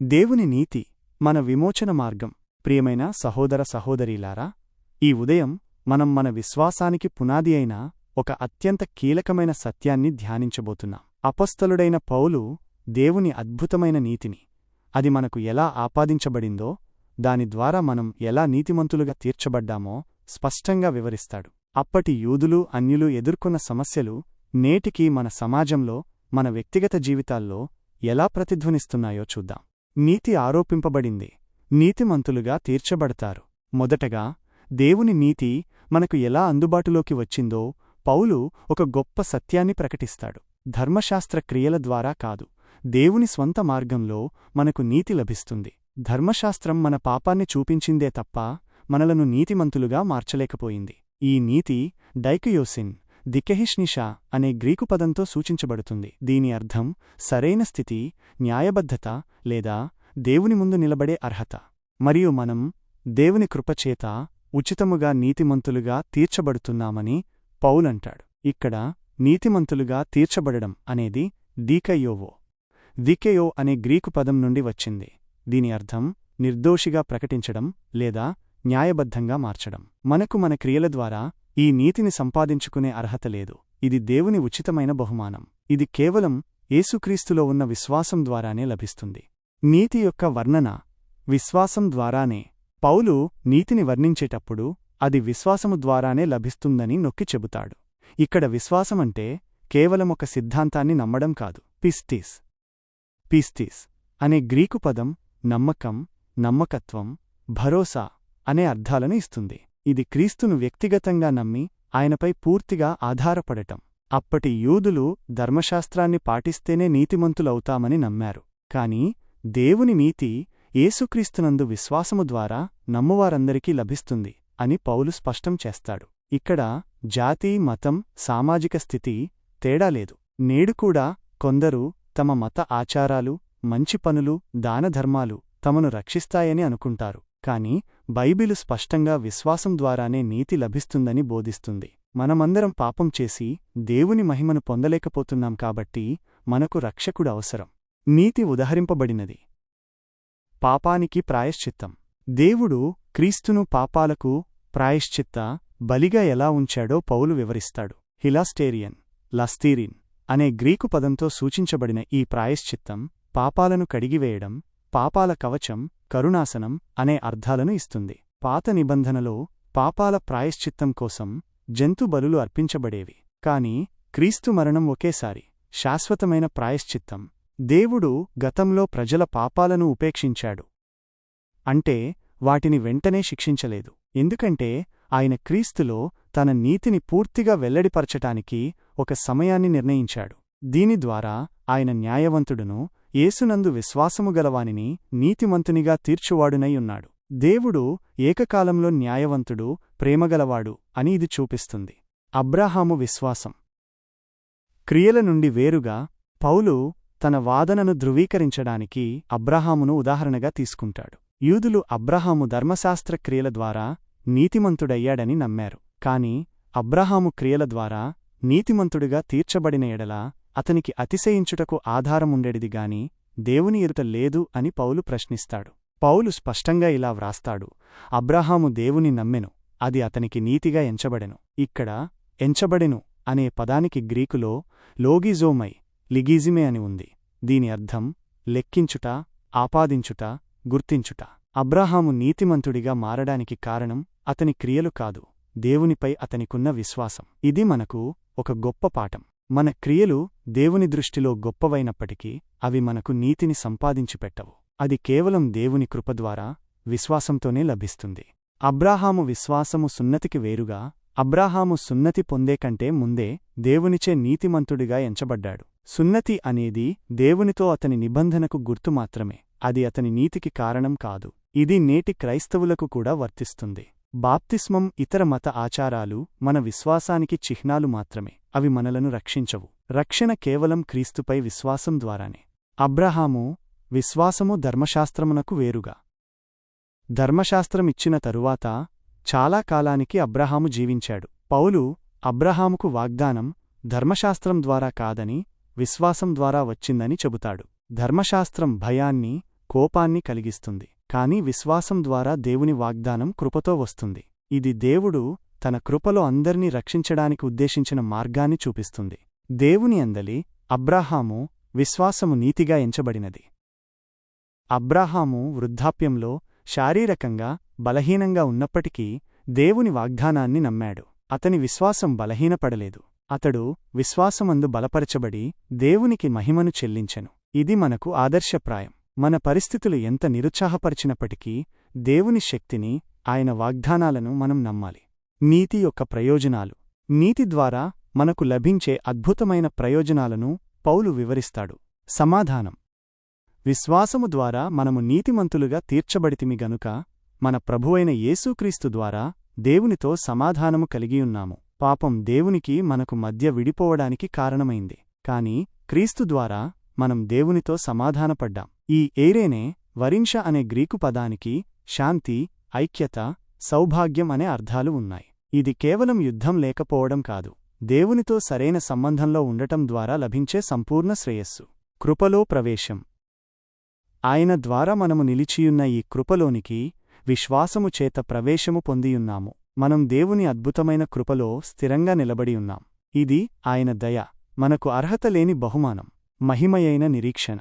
దేవుని నీతి మన విమోచన మార్గం. ప్రియమైన సహోదర సహోదరీలారా, ఈ ఉదయం మనం మన విశ్వాసానికి పునాది అయిన ఒక అత్యంత కీలకమైన సత్యాన్ని ధ్యానించబోతున్నాం. అపొస్తలుడైన పౌలు దేవుని అద్భుతమైన నీతిని, అది మనకు ఎలా ఆపాదించబడిందో, దాని ద్వారా మనం ఎలా నీతిమంతులుగా తీర్చబడ్డామో స్పష్టంగా వివరిస్తాడు. అప్పటి యూదులు అన్యులు ఎదుర్కొన్న సమస్యలు నేటికీ మన సమాజంలో, మన వ్యక్తిగత జీవితాల్లో ఎలా ప్రతిధ్వనిస్తున్నాయో చూద్దాం. నీతి ఆరోపింపబడింది, నీతిమంతులుగా తీర్చబడతారు. మొదటగా దేవుని నీతి మనకు ఎలా అందుబాటులోకి వచ్చిందో పౌలు ఒక గొప్ప సత్యాన్ని ప్రకటిస్తాడు. ధర్మశాస్త్ర క్రియల ద్వారా కాదు, దేవుని స్వంత మార్గంలో మనకు నీతి లభిస్తుంది. ధర్మశాస్త్రం మన పాపాన్ని చూపించిందే తప్ప మనలను నీతిమంతులుగా మార్చలేకపోయింది. ఈ నీతి డైకయోసిన్, దికెహిష్నిషా అనే గ్రీకు పదంతో సూచించబడుతుంది. దీని అర్థం సరైన స్థితి, న్యాయబద్ధత లేదా దేవుని ముందు నిలబడే అర్హత. మరియు మనం దేవుని కృపచేత ఉచితముగా నీతిమంతులుగా తీర్చబడుతున్నామని పౌలంటాడు. ఇక్కడ నీతిమంతులుగా తీర్చబడడం అనేది దికెయో అనే గ్రీకు పదం నుండి వచ్చింది. దీని అర్థం నిర్దోషిగా ప్రకటించడం లేదా న్యాయబద్ధంగా మార్చడం. మనకు మన క్రియల ద్వారా ఈ నీతిని సంపాదించుకునే అర్హత లేదు. ఇది దేవుని ఉచితమైన బహుమానం. ఇది కేవలం యేసుక్రీస్తులో ఉన్న విశ్వాసం ద్వారానే లభిస్తుంది. నీతి యొక్క వర్ణన విశ్వాసం ద్వారానే. పౌలు నీతిని వర్ణించేటప్పుడు అది విశ్వాసము ద్వారానే లభిస్తుందని నొక్కి చెబుతాడు. ఇక్కడ విశ్వాసమంటే కేవలం ఒక సిద్ధాంతాన్ని నమ్మడం కాదు. పిస్తీస్ అనే గ్రీకు పదం నమ్మకం, నమ్మకత్వం, భరోసా అనే అర్థాలను ఇస్తుంది. ఇది క్రీస్తును వ్యక్తిగతంగా నమ్మి ఆయనపై పూర్తిగా ఆధారపడటం. అప్పటి యూదులు ధర్మశాస్త్రాన్ని పాటిస్తేనే నీతిమంతులవుతామని నమ్మారు. కాని దేవుని నీతి యేసుక్రీస్తునందు విశ్వాసము ద్వారా నమ్మువారందరికీ లభిస్తుంది అని పౌలు స్పష్టం చేస్తాడు. ఇక్కడ జాతి, మతం, సామాజిక స్థితి తేడా లేదు. నేడుకూడా కొందరు తమ మత ఆచారాలు, మంచి పనులు, దానధర్మాలు తమను రక్షిస్తాయని అనుకుంటారు. కాని బైబిలు స్పష్టంగా విశ్వాసం ద్వారానే నీతి లభిస్తుందని బోధిస్తుంది. మనమందరం పాపం చేసి దేవుని మహిమను పొందలేకపోతున్నాం కాబట్టి మనకు రక్షకుడు అవసరం. నీతి ఉదహరింపబడినది. పాపానికి ప్రాయశ్చిత్తం. దేవుడు క్రీస్తును పాపాలకు ప్రాయశ్చిత్త బలిగా ఎలా ఉంచాడో పౌలు వివరిస్తాడు. లస్తీరిన్ అనే గ్రీకు పదంతో సూచించబడిన ఈ ప్రాయశ్చిత్తం పాపాలను కడిగివేయడం, పాపాల కవచం, కరుణాసనం అనే అర్థాలను ఇస్తుంది. పాత నిబంధనలో పాపాల ప్రాయశ్చిత్తం కోసం జంతు బలులు అర్పించబడేవి. కాని క్రీస్తు మరణం ఒకేసారి శాశ్వతమైన ప్రాయశ్చిత్తం. దేవుడు గతంలో ప్రజల పాపాలను ఉపేక్షించాడు. అంటే వాటిని వెంటనే శిక్షించలేదు. ఎందుకంటే ఆయన క్రీస్తులో తన నీతిని పూర్తిగా వెల్లడిపరచటానికి ఒక సమయాన్ని నిర్ణయించాడు. దీని ద్వారా ఆయన న్యాయవంతుడును, యేసునందు విశ్వాసము గలవానిని నీతిమంతునిగా తీర్చువాడునై ఉన్నాడు. దేవుడు ఏకకాలంలో న్యాయవంతుడు, ప్రేమగలవాడు అని ఇది చూపిస్తుంది. అబ్రాహాము విశ్వాసం. క్రియల నుండి వేరుగా పౌలు తన వాదనను ధృవీకరించడానికి అబ్రాహామును ఉదాహరణగా తీసుకుంటాడు. యూదులు అబ్రాహాము ధర్మశాస్త్ర క్రియల ద్వారా నీతిమంతుడయ్యాడని నమ్మారు. కాని అబ్రాహాము క్రియల ద్వారా నీతిమంతుడిగా తీర్చబడిన ఎడల అతనికి అతిశయించుటకు ఆధారముండెడిదిగాని దేవుని ఎదుట లేదు అని పౌలు ప్రశ్నిస్తాడు. పౌలు స్పష్టంగా ఇలా వ్రాస్తాడు: అబ్రాహాము దేవుని నమ్మెను, అది అతనికి నీతిగా ఎంచబడెను. ఇక్కడ ఎంచబడెను అనే పదానికి గ్రీకులో లిగిజిమే అని ఉంది. దీని అర్థం లెక్కించుట, ఆపాదించుట, గుర్తించుట. అబ్రాహాము నీతిమంతుడిగా మారడానికి కారణం అతని క్రియలు కాదు, దేవునిపై అతనికున్న విశ్వాసం. ఇది మనకు ఒక గొప్ప పాఠం. మన క్రియలు దేవుని దృష్టిలో గొప్పవైనప్పటికీ అవి మనకు నీతిని సంపాదించిపెట్టవు. అది కేవలం దేవుని కృపద్వారా విశ్వాసంతోనే లభిస్తుంది. అబ్రాహాము విశ్వాసము సున్నతికి వేరుగా, అబ్రాహాము సున్నతి పొందే కంటే ముందే దేవునిచే నీతిమంతుడిగా ఎంచబడ్డాడు. సున్నతి అనేది దేవునితో అతని నిబంధనకు గుర్తు మాత్రమే, అది అతని నీతికి కారణం కాదు. ఇది నేటి క్రైస్తవులకు కూడా వర్తిస్తుంది. బాప్తిస్మం, ఇతర మత ఆచారాలు మన విశ్వాసానికి చిహ్నాలు మాత్రమే, అవి మనలను రక్షించవు. రక్షణ కేవలం క్రీస్తుపై విశ్వాసం ద్వారానే. అబ్రాహాము విశ్వాసము ధర్మశాస్త్రమునకు వేరుగా. ధర్మశాస్త్రమిచ్చిన తరువాత చాలా కాలానికి అబ్రాహాము జీవించాడు. పౌలు అబ్రాహాముకు వాగ్దానం ధర్మశాస్త్రం ద్వారా కాదని విశ్వాసం ద్వారా వచ్చిందని చెబుతాడు. ధర్మశాస్త్రం భయాన్ని, కోపాన్ని కలిగిస్తుంది. కాని విశ్వాసం ద్వారా దేవుని వాగ్దానం కృపతో వస్తుంది. ఇది దేవుడు తన కృపలో అందర్నీ రక్షించడానికి ఉద్దేశించిన మార్గాన్ని చూపిస్తుంది. దేవుని అందలి అబ్రాహాము విశ్వాసము నీతిగా ఎంచబడినది. అబ్రాహాము వృద్ధాప్యంలో శారీరకంగా బలహీనంగా ఉన్నప్పటికీ దేవుని వాగ్దానాన్ని నమ్మాడు. అతని విశ్వాసం బలహీనపడలేదు. అతడు విశ్వాసమందు బలపరచబడి దేవునికి మహిమను చెల్లించెను. ఇది మనకు ఆదర్శప్రాయం. మన పరిస్థితులు ఎంత నిరుత్సాహపరిచినప్పటికీ దేవుని శక్తిని, ఆయన వాగ్దానాలను మనం నమ్మాలి. నీతి యొక్క ప్రయోజనాలు. నీతి ద్వారా మనకు లభించే అద్భుతమైన ప్రయోజనాలను పౌలు వివరిస్తాడు. సమాధానం. విశ్వాసము ద్వారా మనము నీతిమంతులుగా తీర్చబడితిమి గనుక మన ప్రభువైన యేసుక్రీస్తు ద్వారా దేవునితో సమాధానము కలిగియున్నాము. పాపం దేవునికి మనకు మధ్య విడిపోవడానికి కారణమైంది. కాని క్రీస్తు ద్వారా మనం దేవునితో సమాధానపడ్డాం. ఈ ఏరేనే వరింష అనే గ్రీకు పదానికి శాంతి, ఐక్యత, సౌభాగ్యం అనే అర్థాలు ఉన్నాయి. ఇది కేవలం యుద్ధం లేకపోవడం కాదు, దేవునితో సరైన సంబంధంలో ఉండటం ద్వారా లభించే సంపూర్ణ శ్రేయస్సు. కృపలో ప్రవేశం. ఆయన ద్వారా మనము నిలిచియున్న ఈ కృపలోనికి విశ్వాసము చేత ప్రవేశము పొందియున్నాము. మనం దేవుని అద్భుతమైన కృపలో స్థిరంగా నిలబడియున్నాం. ఇది ఆయన దయ, మనకు అర్హత లేని బహుమానం. మహిమయైన నిరీక్షణ.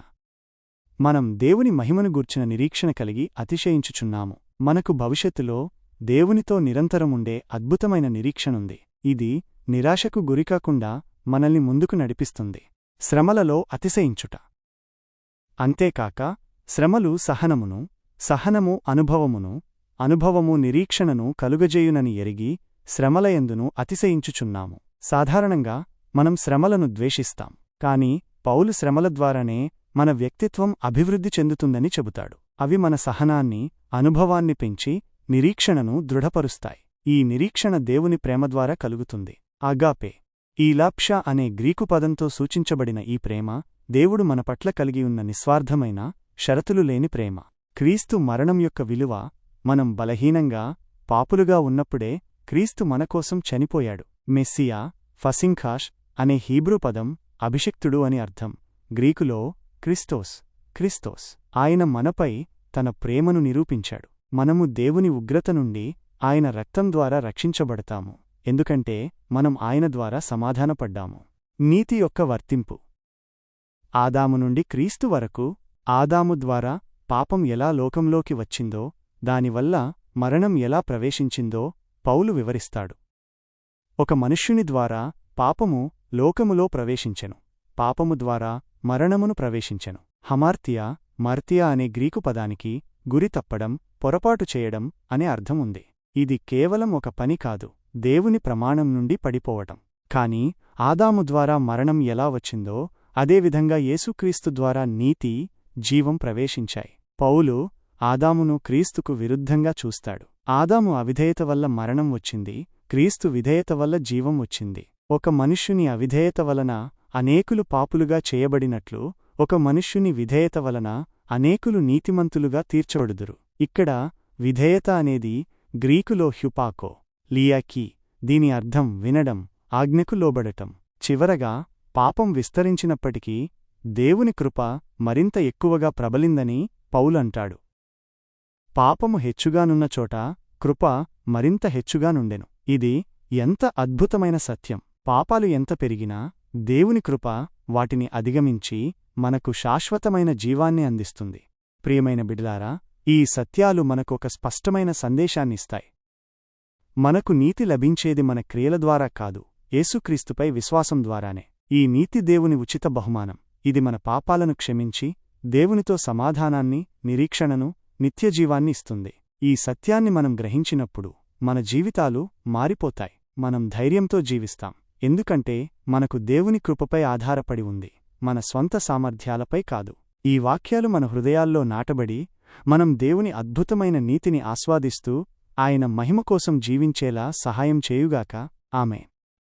మనం దేవుని మహిమను గూర్చిన నిరీక్షణ కలిగి అతిశయించుచున్నాము. మనకు భవిష్యత్తులో దేవునితో నిరంతరముండే అద్భుతమైన నిరీక్షణుంది. ఇది నిరాశకు గురికాకుండా మనల్ని ముందుకు నడిపిస్తుంది. శ్రమలలో అతిశయించుట. అంతేకాక శ్రమలు సహనమును, సహనము అనుభవమును, అనుభవము నిరీక్షణను కలుగజేయునని ఎరిగి శ్రమలయందును అతిశయించుచున్నాము. సాధారణంగా మనం శ్రమలను ద్వేషిస్తాం. కాని పౌలు శ్రమల ద్వారానే మన వ్యక్తిత్వం అభివృద్ధి చెందుతుందని చెబుతాడు. అవి మన సహనాన్ని, అనుభవాన్ని పెంచి నిరీక్షణను దృఢపరుస్తాయి. ఈ నిరీక్షణ దేవుని ప్రేమ ద్వారా కలుగుతుంది. అగాపే. ఈ లాప్ష అనే గ్రీకు పదంతో సూచించబడిన ఈ ప్రేమ దేవుడు మన పట్ల కలిగియున్న నిస్వార్థమైన, షరతులు లేని ప్రేమ. క్రీస్తు మరణం యొక్క విలువ. మనం బలహీనంగా, పాపులుగా ఉన్నప్పుడే క్రీస్తు మనకోసం చనిపోయాడు. మెస్సియా, ఫసింఖాష్ అనే హీబ్రూ పదం అభిషిక్తుడు అని అర్థం. గ్రీకులో క్రిస్తోస్. ఆయన మనపై తన ప్రేమను నిరూపించాడు. మనము దేవుని ఉగ్రత నుండి ఆయన రక్తం ద్వారా రక్షించబడతాము, ఎందుకంటే మనం ఆయన ద్వారా సమాధానపడ్డాము. నీతి యొక్క వర్తింపు. ఆదాము నుండి క్రీస్తు వరకు ఆదాము ద్వారా పాపం ఎలా లోకంలోకి వచ్చిందో, దానివల్ల మరణం ఎలా ప్రవేశించిందో పౌలు వివరిస్తాడు. ఒక మనుష్యుని ద్వారా పాపము లోకములో ప్రవేశించెను, పాపము ద్వారా మరణమును ప్రవేశించెను. మర్తియా అనే గ్రీకు పదానికి గురి తప్పడం, పొరపాటు చేయడం అనే అర్థం ఉంది. ఇది కేవలం ఒక పని కాదు, దేవుని ప్రమాణం నుండి పడిపోవటం. కాని ఆదాము ద్వారా మరణం ఎలా వచ్చిందో అదేవిధంగా యేసుక్రీస్తు ద్వారా నీతి, జీవం ప్రవేశించాయి. పౌలు ఆదామును క్రీస్తుకు విరుద్ధంగా చూస్తాడు. ఆదాము అవిధేయత వల్ల మరణం వచ్చింది, క్రీస్తు విధేయత వల్ల జీవం వచ్చింది. ఒక మనుష్యుని అవిధేయత వలన అనేకులు పాపులుగా చేయబడినట్లు ఒక మనుష్యుని విధేయత వలన అనేకులు నీతిమంతులుగా తీర్చబడుదురు. ఇక్కడ విధేయత అనేది గ్రీకులో హ్యుపాకో, లియాకీ. దీని అర్థం వినడం, ఆజ్ఞకు లోబడటం. చివరగా పాపం విస్తరించినప్పటికీ దేవుని కృప మరింత ఎక్కువగా ప్రబలిందని పౌలంటాడు. పాపము హెచ్చుగానున్న చోట కృప మరింత హెచ్చుగానుండెను. ఇది ఎంత అద్భుతమైన సత్యం! పాపాలు ఎంత పెరిగినా దేవుని కృప వాటిని అధిగమించి మనకు శాశ్వతమైన జీవాన్ని అందిస్తుంది. ప్రియమైన బిడ్డలారా, ఈ సత్యాలు మనకొక స్పష్టమైన సందేశాన్నిస్తాయి. మనకు నీతి లభించేది మన క్రియల ద్వారా కాదు, యేసుక్రీస్తుపై విశ్వాసం ద్వారానే. ఈ నీతి దేవుని ఉచిత బహుమానం. ఇది మన పాపాలను క్షమించి దేవునితో సమాధానాన్ని, నిరీక్షణను, నిత్యజీవాన్ని ఇస్తుంది. ఈ సత్యాన్ని మనం గ్రహించినప్పుడు మన జీవితాలు మారిపోతాయి. మనం ధైర్యంతో జీవిస్తాం, ఎందుకంటే మనకు దేవుని కృపపై ఆధారపడి ఉంది, మన స్వంత సామర్థ్యాలపై కాదు. ఈ వాక్యాలు మన హృదయాల్లో నాటబడి మనం దేవుని అద్భుతమైన నీతిని ఆస్వాదిస్తూ ఆయన మహిమ కోసం జీవించేలా సహాయం చేయుగాక. ఆమేన్.